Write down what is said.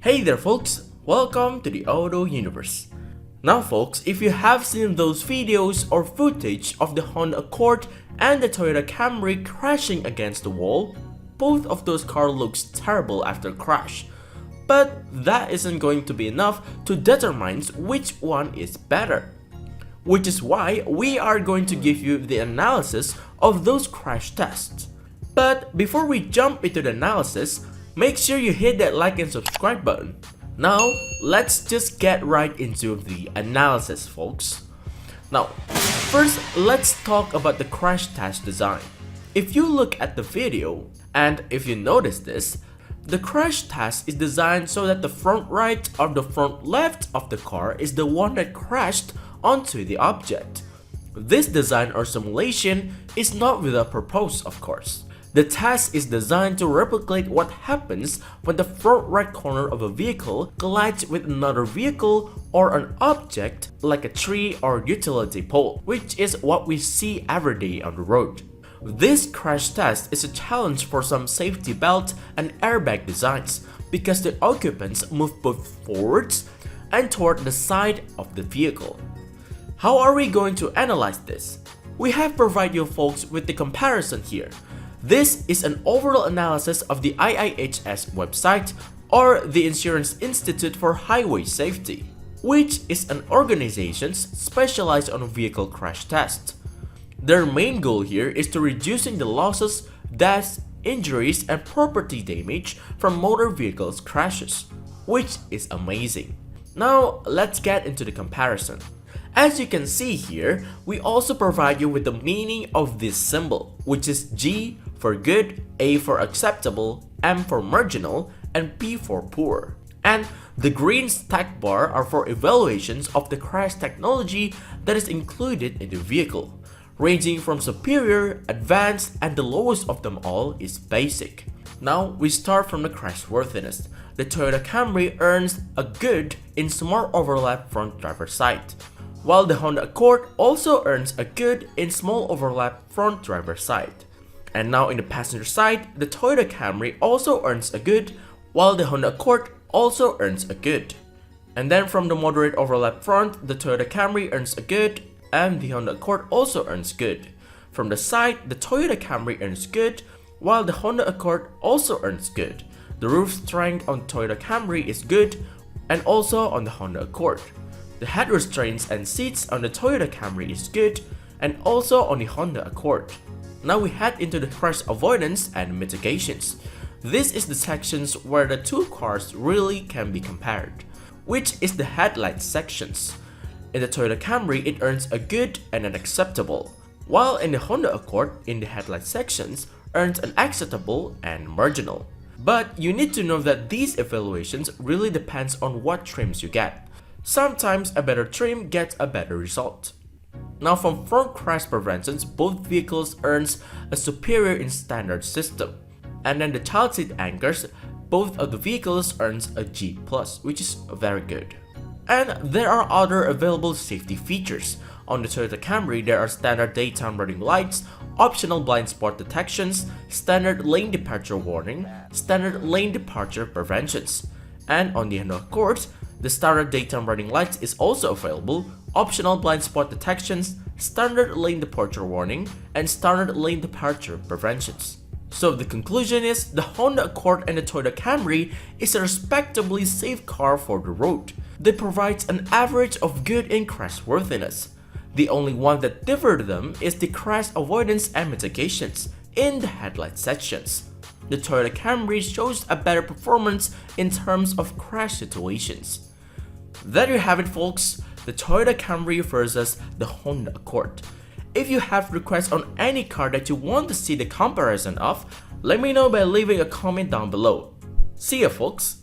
Hey there folks, welcome to the Auto Universe. Now folks, if you have seen those videos or footage of the Honda Accord and the Toyota Camry crashing against the wall, both of those cars looks terrible after crash. But that isn't going to be enough to determine which one is better. Which is why we are going to give you the analysis of those crash tests. But before we jump into the analysis, make sure you hit that like and subscribe button. Now, let's just get right into the analysis, folks. Now, first, let's talk about the crash test design. If you look at the video, and if you notice this, the crash test is designed so that the front right or the front left of the car is the one that crashed onto the object. This design or simulation is not without purpose, of course. The test is designed to replicate what happens when the front right corner of a vehicle collides with another vehicle or an object like a tree or utility pole, which is what we see every day on the road. This crash test is a challenge for some safety belt and airbag designs because the occupants move both forwards and toward the side of the vehicle. How are we going to analyze this? We have provided you folks with the comparison here. This is an overall analysis of the IIHS website or the Insurance Institute for Highway Safety, which is an organization specialized on vehicle crash tests. Their main goal here is to reducing the losses, deaths, injuries, and property damage from motor vehicles crashes, which is amazing. Now, let's get into the comparison. As you can see here, we also provide you with the meaning of this symbol, which is G for good, A for acceptable, M for marginal, and P for poor. And the green stack bar are for evaluations of the crash technology that is included in the vehicle, ranging from superior, advanced, and the lowest of them all is basic. Now we start from the crashworthiness. The Toyota Camry earns a good in small overlap front driver's side, while the Honda Accord also earns a good in small overlap front driver's side. And now in the passenger side, the Toyota Camry also earns a good, while the Honda Accord also earns a good. And then from the moderate overlap front, the Toyota Camry earns a good, and the Honda Accord also earns good. From the side, the Toyota Camry earns good, while the Honda Accord also earns good. The roof strength on Toyota Camry is good, and also on the Honda Accord. The head restraints and seats on the Toyota Camry is good, and also on the Honda Accord. Now we head into the crash avoidance and mitigations. This is the sections where the two cars really can be compared, which is the headlight sections. In the Toyota Camry, it earns a good and an acceptable, while in the Honda Accord, in the headlight sections, earns an acceptable and marginal. But you need to know that these evaluations really depends on what trims you get. Sometimes a better trim gets a better result. Now from front crash preventions, both vehicles earns a superior in standard system. And then the child seat anchors, both of the vehicles earns a G+, which is very good. And there are other available safety features. On the Toyota Camry, there are standard daytime running lights, optional blind spot detections, standard lane departure warning, standard lane departure preventions. And on the Honda Accord, the standard daytime running lights is also available, optional blind spot detections, standard lane departure warning, and standard lane departure preventions. So the conclusion is the Honda Accord and the Toyota Camry is a respectably safe car for the road. They provide an average of good in crashworthiness. The only one that differs them is the crash avoidance and mitigations in the headlight sections. The Toyota Camry shows a better performance in terms of crash situations. There you have it folks, the Toyota Camry versus the Honda Accord. If you have requests on any car that you want to see the comparison of, let me know by leaving a comment down below. See ya folks!